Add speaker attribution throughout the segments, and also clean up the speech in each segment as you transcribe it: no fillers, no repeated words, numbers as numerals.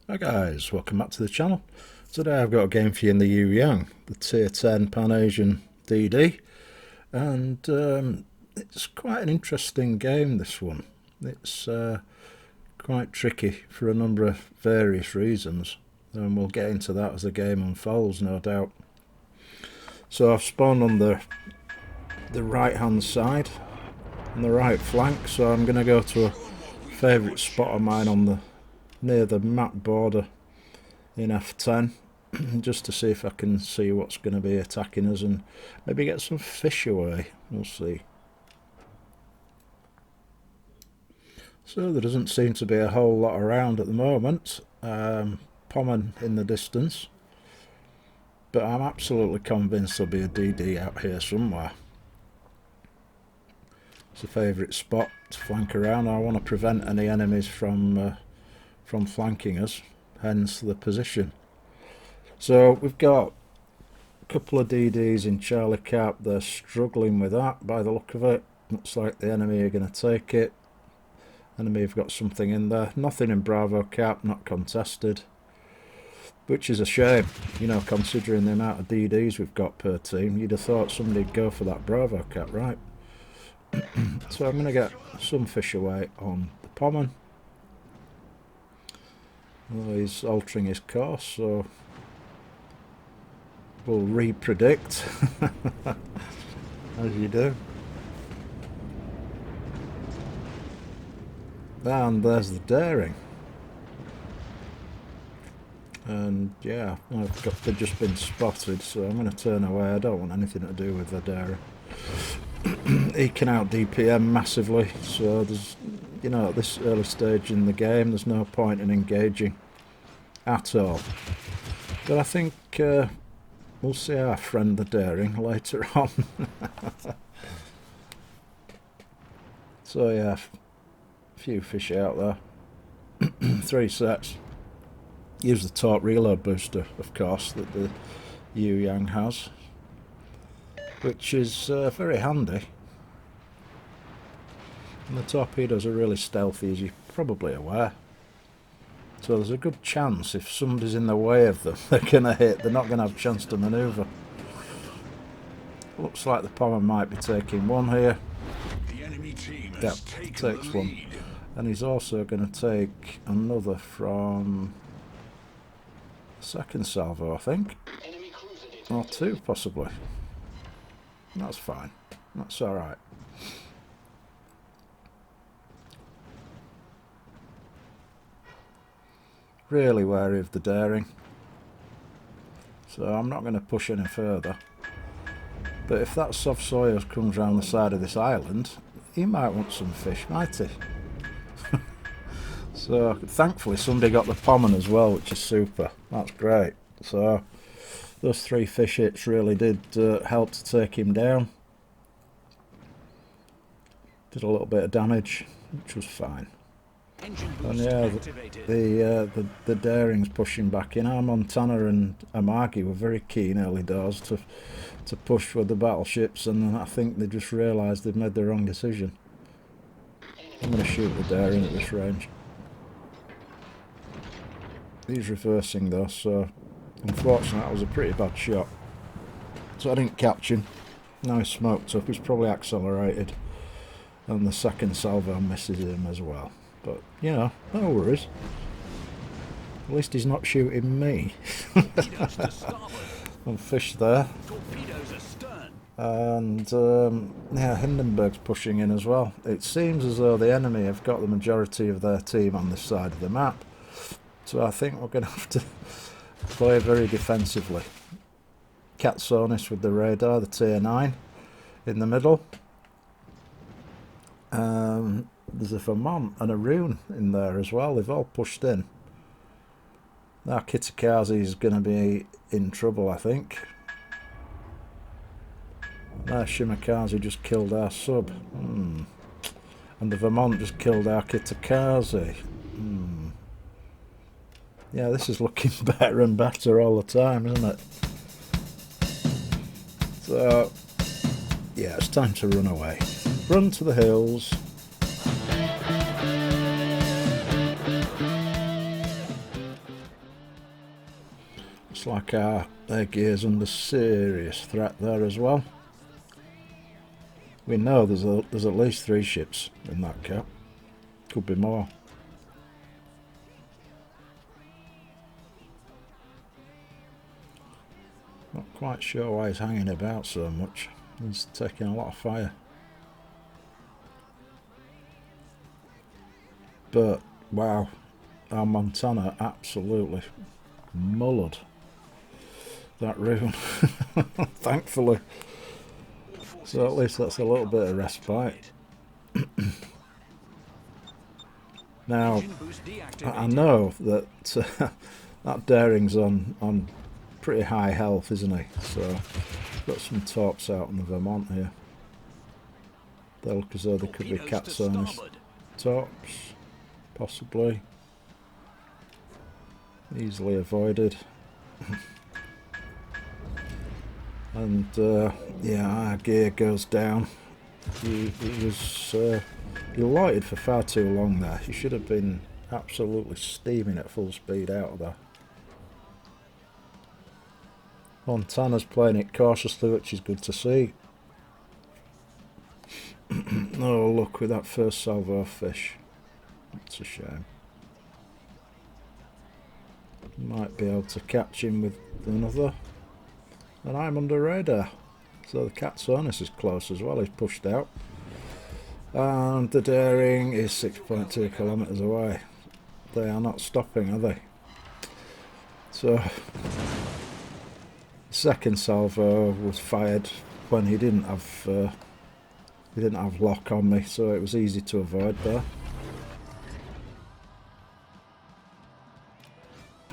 Speaker 1: Hi guys, welcome back to the channel. Today I've got a game for you in the Yueyang, the Tier 10 Pan-Asian DD, and it's quite an interesting game, this one. It's quite tricky for a number of various reasons, and we'll get into that as the game unfolds, no doubt. So I've spawned on the right hand side, on the right flank, so I'm going to go to a favourite spot of mine on the near the map border in F10 just to see if I can see what's going to be attacking us and maybe get some fish away. We'll see. So there doesn't seem to be a whole lot around at the moment. Pommen in the distance, but I'm absolutely convinced there'll be a DD out here somewhere. It's a favourite spot to flank around. I want to prevent any enemies from flanking us, hence the position. So we've got a couple of DDs in Charlie Cap. They're struggling with that by the look of it. Looks like the enemy are going to take it. Enemy have got something in there. Nothing in Bravo Cap, not contested, which is a shame, you know, considering the amount of DDs we've got per team. You'd have thought somebody'd go for that Bravo Cap, right? So I'm going to get some fish away on the Pommen. Well, he's altering his course, so we'll re-predict as you do. And there's the daring. And yeah, they've just been spotted, so I'm going to turn away. I don't want anything to do with the daring. He can out DPM massively, so there's, you know, at this early stage in the game there's no point in engaging at all. But I think we'll see our friend the daring later on. So yeah, a few fish out there. 3 sets. Use the torque reload booster, of course, that the Yueyang has, which is very handy. And the torpedoes are really stealthy, as you're probably aware. So there's a good chance if somebody's in the way of them, they're going to hit. They're not going to have a chance to manoeuvre. Looks like the Pommen might be taking one here. Yep, takes one. And he's also going to take another from second salvo, I think. Or 2, possibly. That's fine. That's alright. Really wary of the daring. So I'm not going to push any further. But if that soft Soyuz comes round the side of this island, he might want some fish, might he? So thankfully somebody got the Pommen as well, which is super. That's great. So those 3 fish hits really did help to take him down. Did a little bit of damage, which was fine. And yeah, the daring's pushing back in. Our Montana and Amagi were very keen early doors to push with the battleships, and I think they just realised they'd made the wrong decision. I'm going to shoot the daring at this range. He's reversing though, so unfortunately that was a pretty bad shot. So I didn't catch him. Now he's smoked up, he's probably accelerated. And the second salvo misses him as well. But, you know, no worries. At least he's not shooting me. And fish there. And, yeah, Hindenburg's pushing in as well. It seems as though the enemy have got the majority of their team on this side of the map. So I think we're going to have to play very defensively. Katsonis with the radar, the tier 9 in the middle. There's a Vermont and a Rune in there as well. They've all pushed in. Now Kitakazi is going to be in trouble, I think. Now Shimakaze just killed our sub. And the Vermont just killed our Kitakazi. Yeah, this is looking better and better all the time, isn't it? So, yeah, it's time to run away. Run to the hills. like our gear's under serious threat there as well. We know there's at least 3 ships in that cap. Could be more. Not quite sure why he's hanging about so much. He's taking a lot of fire. But wow, our Montana absolutely mullered that rune. Thankfully. So at least that's a little bit of respite. Now, I know that that Daring's on pretty high health, isn't he? So, got some torps out on the Vermont here. They look as though they could be Katsonis torps, possibly. Easily avoided. And yeah, our gear goes down. He loitered for far too long there. He should have been absolutely steaming at full speed out of there. Montana's playing it cautiously, which is good to see. No luck with that first salvo of fish. It's a shame. Might be able to catch him with another. And I'm under radar. So the Katsonis is close as well. He's pushed out. And the Daring is 6.2 kilometres away. They are not stopping, are they? So second salvo was fired when he didn't have lock on me, so it was easy to avoid there.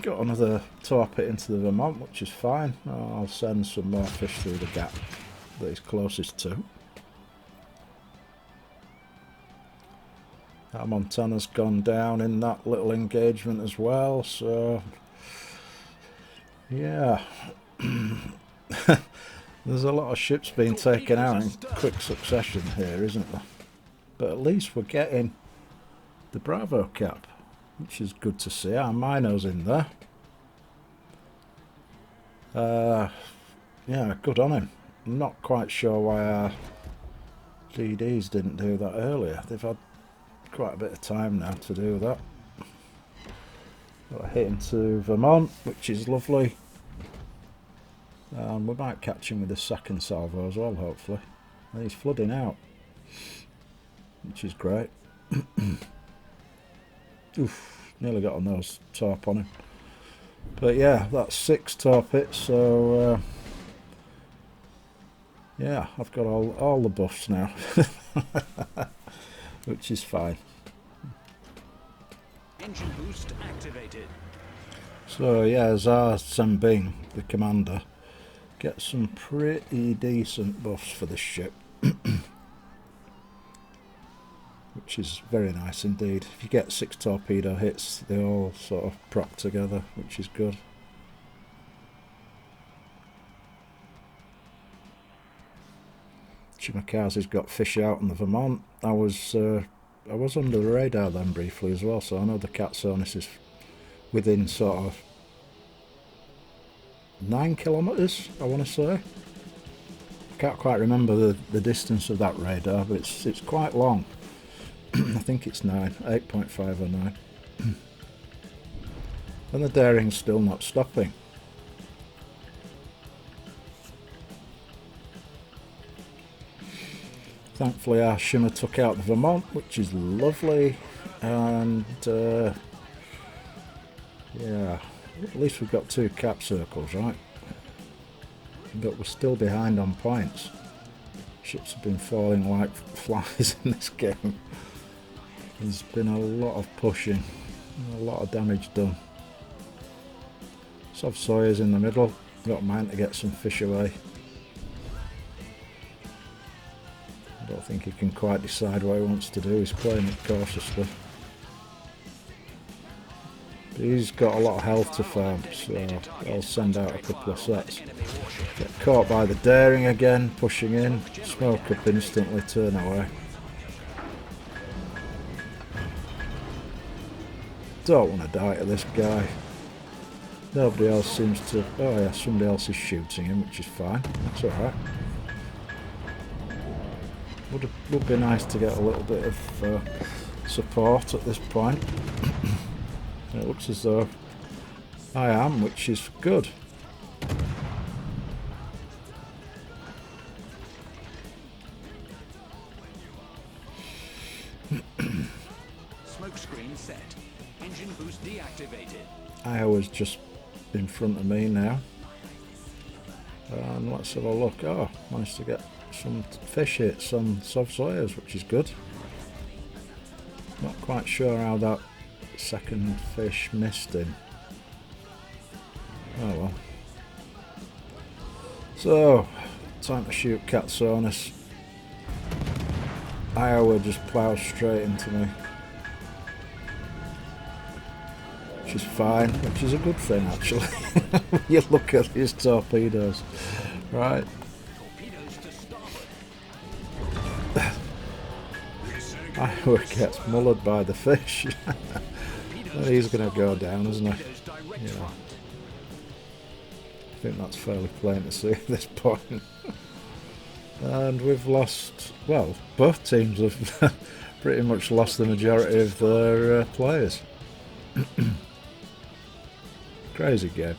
Speaker 1: Got another torpid into the Vermont, which is fine. I'll send some more fish through the gap that he's closest to. That Montana's gone down in that little engagement as well, so yeah. There's a lot of ships being taken out in quick succession here, isn't there? But at least we're getting the Bravo cap, which is good to see. Our Mino's in there. Yeah, good on him. I'm not quite sure why our DDs didn't do that earlier. They've had quite a bit of time now to do that. Got a hit into Vermont, which is lovely. We might catch him with a second salvo as well, hopefully. And he's flooding out, which is great. Oof, nearly got a nose torp on him. But yeah, that's 6 torpits, so yeah, I've got all the buffs now, which is fine. Engine boost activated. So yeah, Zar Sembing, the commander, gets some pretty decent buffs for this ship. Which is very nice indeed. If you get 6 torpedo hits, they all sort of prop together, which is good. Chimakazi's got fish out on the Vermont. I was under the radar then briefly as well, so I know the Katsonis is within sort of 9 kilometres, I want to say. I can't quite remember the distance of that radar, but it's quite long. I think it's 9, 8.5 or 9. And the Daring's still not stopping. Thankfully our Shimmer took out the Vermont, which is lovely. And yeah, at least we've got 2 cap circles, right? But we're still behind on points. Ships have been falling like flies in this game. There's been a lot of pushing, a lot of damage done. Sov Sawyer's in the middle, got mine to get some fish away. I don't think he can quite decide what he wants to do, he's playing it cautiously. But he's got a lot of health to farm, so I'll send out a couple of sets. Get caught by the Daring again, pushing in, smoke up instantly, turn away. Don't want to die to this guy. Nobody else seems to... Oh yeah, somebody else is shooting him, which is fine. That's alright. Would be nice to get a little bit of support at this point. It looks as though I am, which is good.
Speaker 2: Smoke screen set. Engine boost deactivated.
Speaker 1: Iowa's just in front of me now. And let's have a look. Oh, managed to get some fish hits on Sawyers, which is good. Not quite sure how that second fish missed him. Oh well. So, time to shoot Katsonus. Iowa just plows straight into me. Which is fine, which is a good thing actually. You look at these torpedoes. Right. Iowa gets mullered by the fish. Well, he's going to go down, isn't he? Yeah. I think that's fairly plain to see at this point. And we've lost, well, both teams have pretty much lost the majority of their players. Crazy game.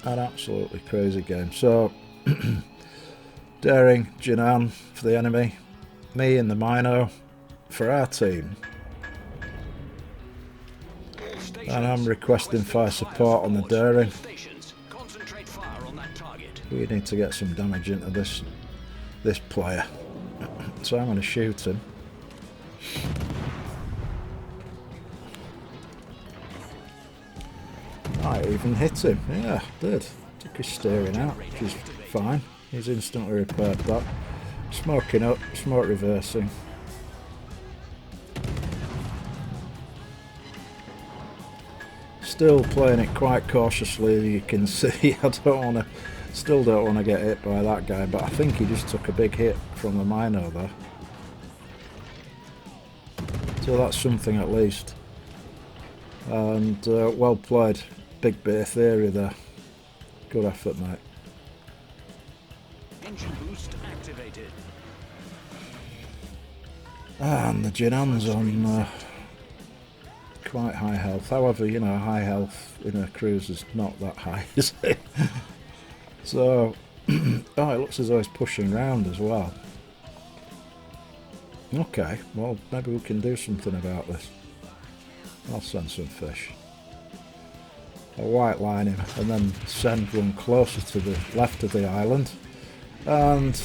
Speaker 1: An absolutely crazy game. So, Daring, Jinan for the enemy, me in the Mino for our team. And I'm requesting fire support on the Daring. We need to get some damage into this player. So I'm going to shoot him. I even hit him. Yeah, did. Took his steering out, which is fine. He's instantly repaired that. Smoking up, smoke reversing. Still playing it quite cautiously, you can see. I still don't want to get hit by that guy, but I think he just took a big hit from the Mino there. So that's something at least. And well played. Big bit of theory there. Good effort, mate.
Speaker 2: Engine boost activated.
Speaker 1: And the Jinan's on quite high health. However, you know, high health in a cruise is not that high, is it? So, oh, it looks as though he's pushing round as well. Okay, well, maybe we can do something about this. I'll send some fish. I'll white line him and then send one closer to the left of the island. And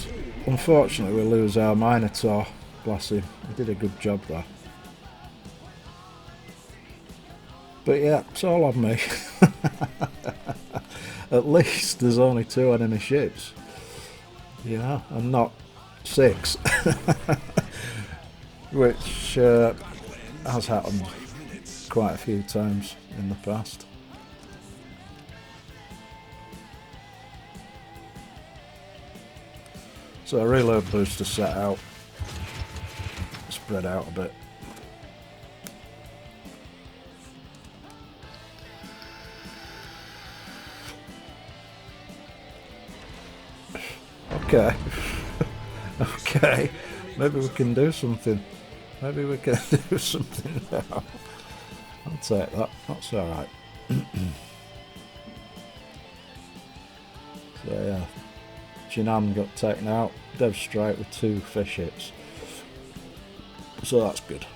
Speaker 1: unfortunately we lose our Minotaur. Bless him. He did a good job there. But yeah, it's all on me. At least there's only 2 enemy ships. You know, and not 6. Which has happened quite a few times in the past. So a reload booster set out, spread out a bit. Okay, okay, maybe we can do something. Maybe we can do something now. I'll take that, that's alright. So yeah, Jinan got taken out, Dev strike with 2 fish hits. So that's good.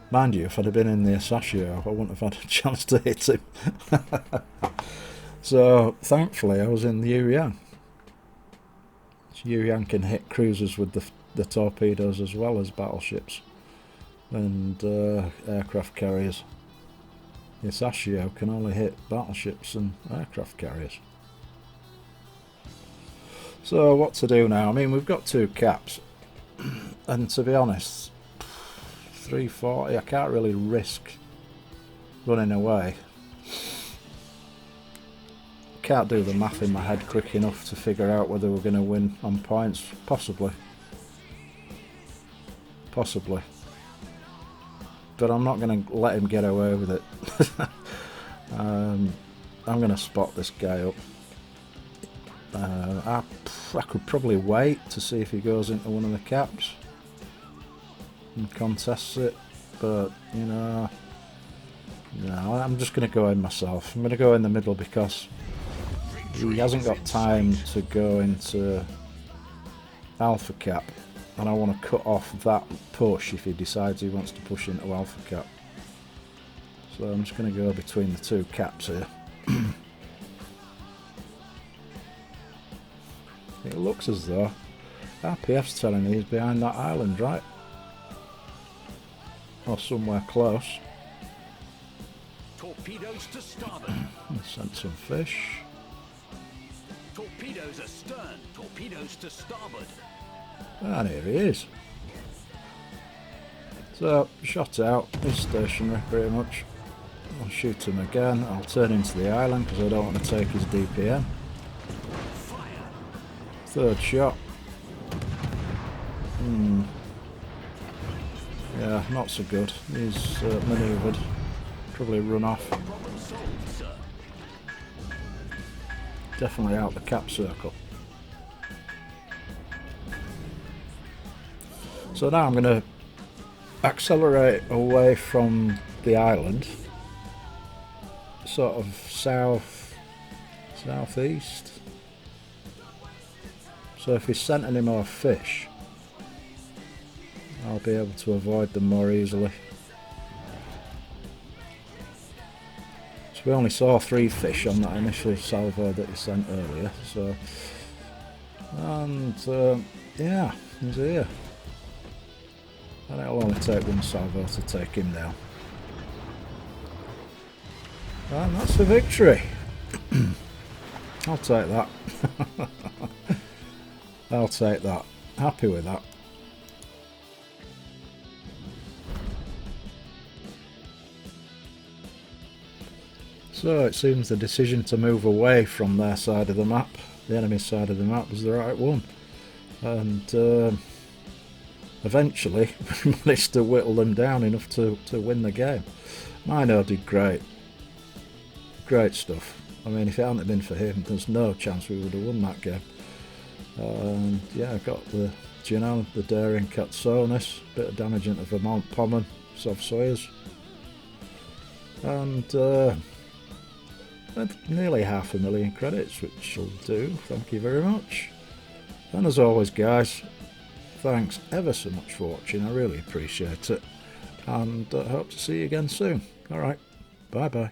Speaker 1: Mind you, if I'd have been in the Asashio, I wouldn't have had a chance to hit him. So thankfully I was in the Yueyang. Yueyang can hit cruisers with the torpedoes as well as battleships and aircraft carriers. The Asashio can only hit battleships and aircraft carriers. So what to do now? I mean, we've got 2 caps, and to be honest, 340, I can't really risk running away. Can't do the math in my head quick enough to figure out whether we're going to win on points. Possibly. but I'm not going to let him get away with it. I'm going to spot this guy up. I could probably wait to see if he goes into one of the caps and contests it, but you know, no, I'm just going to go in myself. I'm going to go in the middle because he hasn't got time to go into Alpha Cap, and I want to cut off that push if he decides he wants to push into Alpha Cap. So I'm just going to go between the two caps here. It looks as though RPF's telling me he's behind that island, right? Or somewhere close.
Speaker 2: Torpedoes to starboard.
Speaker 1: Sent some fish.
Speaker 2: Torpedoes astern. Torpedoes to starboard.
Speaker 1: And here he is. So, shot out. He's stationary pretty much. I'll shoot him again. I'll turn into the island because I don't want to take his DPM.
Speaker 2: Fire.
Speaker 1: Third shot. Yeah, not so good. He's manoeuvred. Probably run off.
Speaker 2: Problem solved, sir.
Speaker 1: Definitely out the cap circle. So now I'm going to accelerate away from the island. Sort of southeast. So if he's sent any more fish, I'll be able to avoid them more easily. So we only saw 3 fish on that initial salvo that he sent earlier. So, and yeah, he's here. And it'll only take 1 salvo to take him down. And that's a victory. I'll take that. I'll take that. Happy with that. So it seems the decision to move away from their side of the map, the enemy side of the map, was the right one. And eventually we managed to whittle them down enough to win the game. Mino did great. Great stuff. I mean, if it hadn't been for him, there's no chance we would have won that game. And yeah, I got the, you know, the Daring Katsonis, bit of damage into Vermont Pommern, Sov Sawyers. And nearly 500,000 credits, which will do. Thank you very much. And as always, guys, thanks ever so much for watching. I really appreciate it. And I hope to see you again soon. Alright, bye bye.